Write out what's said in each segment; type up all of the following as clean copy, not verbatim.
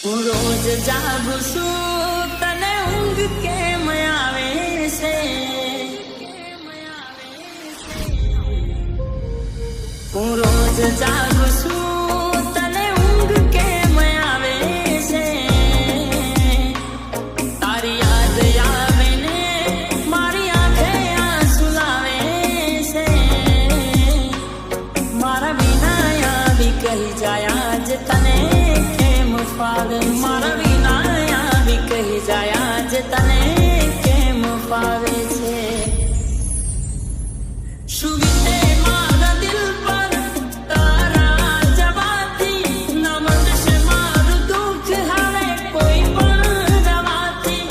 હું રોજ જાગું છું તને ઊંઘ કેમ આવે છે? હું રોજ જાગું છું તને ઊંઘ કેમ આવે છે? તારી યાદ આવે ને મારી આંખે આંસુ લાવે છે. મારા વિના આવી કહી જાય આજ તને કેમ ફાવે? મારા વિના આવી કહી જાય આજ તને કેમ ફાવે છે? શું વીતે મારા દિલ પર તારા જવાથી? ન મળશે મારું દુઃખ હવે કોઈ પણ દવાથી,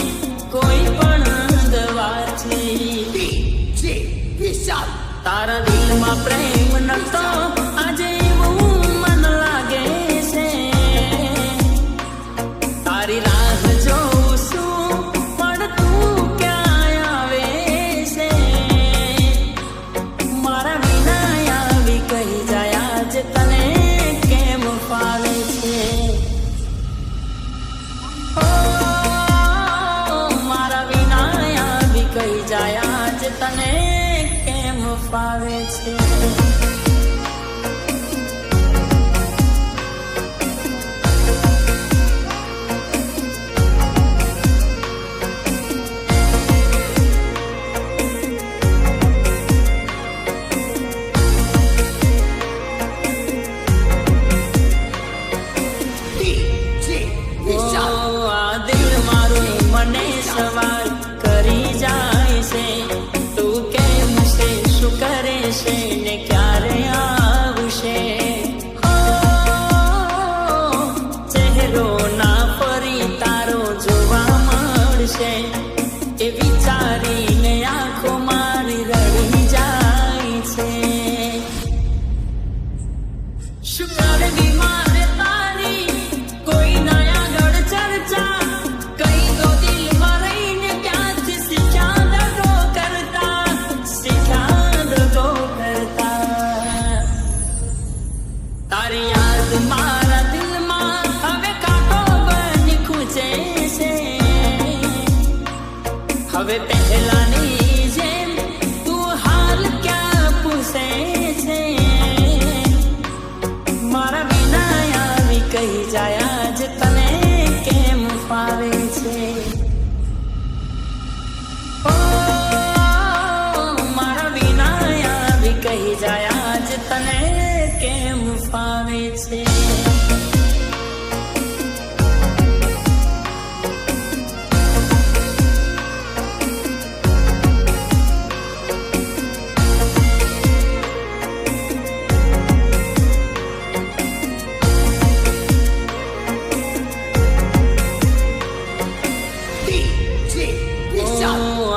કોઈ પણ દવાથી. તારા દિલમાં પ્રેમ નતો આજે એવું મન લાગે છે. તારી રાહ જોઉં છું પણ તું ક્યાં આવે છે? મારા વિના આવી કહી જાય આજ તને કેમ ફાવે છે? ઓ મારા વિના આવી કહી જાય આજ તને કેમ ફાવે છે? આ દિલ મારું મને સવાલ કરી જાય છે. તું કેમ છે, શું કરે છે ને ક્યારે આવશે? ચહેરો ના ફરી તારો જોવા મળશે એ વિચારીને આંખો મારી રડી જાય છે. શું કરવી મારે તારી કોઈ નયા ગઢ ચર્ચા? કઈ દો દિલમાં રહીને ક્યાંથી શીખ્યા દગો કરતા, શીખ્યા દગો કરતા. તારી યાદ મારા દિલમાં હવે કાંટો બની ખૂંચે છે. હવે પહેલાની જેમ તું હાલ ક્યાં પૂછે છે? મારા વિના આવી કહી જાય આજ તને કેમ ફાવે છે? ઓ મારા વિના આવી કહી જાય આજ તને કેમ ફાવે છે?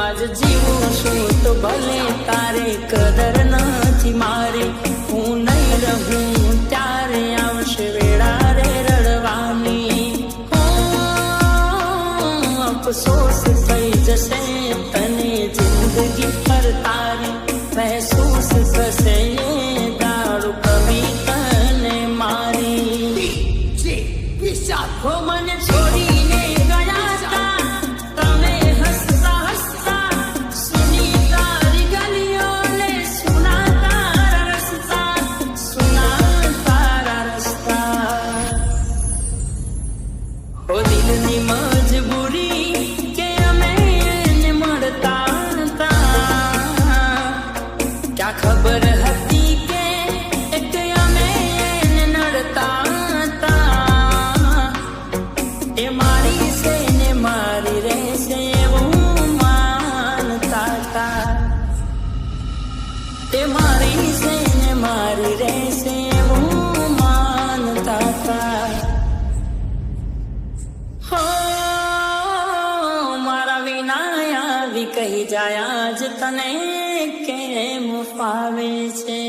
આજ જીવું છું તો ભલે તારે કદર નથી મારી. હું નહીં રહું ત્યારે આવશે વેળા રે રડવાની. અફસોસ થઈ જશે તને જિંદગી પર તારી. મહેસૂસ થશે એ દારૂ કમી તને મારી. હો મને છોડીને ગયા હતા તમે હસતા હસતા. સુની તારી ગલીઓ ને સુના તારા રસ્તા, સુના તારા રસ્તા. ઓ દિલની મજબૂરી કે અમે એને મળતા હતા. ક્યાં ખબર હતી કે એક અમે એને નડતા હતા. એ મારી છે ને મારી રહેશે એવું માનતા હતા. એ મારી છે ને મારી રહેશે એવું માનતા હતા. હો મારા વિના આવી કહી જાય આજ તને કેમ ફાવે છે?